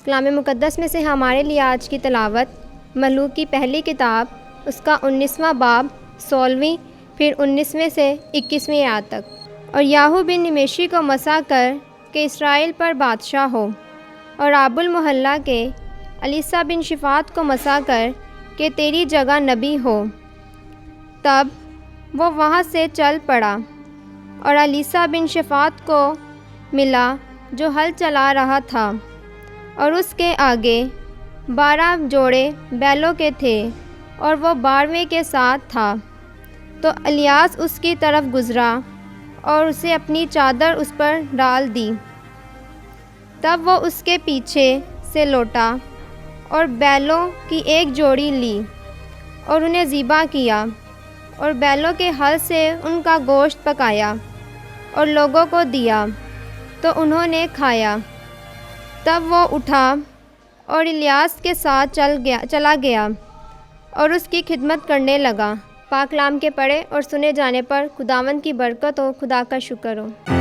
कलाम मुक़द्दस में से हमारे लिए आज की तिलावत मलूक की पहली किताब उसका 19वां बाब 16वीं फिर 19वें से 21वीं आयत तक। और याहू बिन निमेशी को मसा कर के इसराइल पर बादशाह हो, और आबुल मोहल्ला के अलीसा बिन शिफात को मसा कर के तेरी जगह नबी हो। तब वो वहाँ से चल पड़ा और अलीसा बिन शिफात को मिला जो हल चला रहा था, और उसके आगे 12 जोड़े बैलों के थे और वो 12वें के साथ था। तो इलियास उसकी तरफ गुज़रा और उसे अपनी चादर उस पर डाल दी। तब वो उसके पीछे से लौटा और बैलों की एक जोड़ी ली और उन्हें ज़िबा किया, और बैलों के हल से उनका गोश्त पकाया और लोगों को दिया, तो उन्होंने खाया। तब वो उठा और इलियास के साथ चला गया और उसकी खिदमत करने लगा। पाक कलाम के पढ़े और सुने जाने पर खुदावंद की बरकत हो। खुदा का शुक्र हो।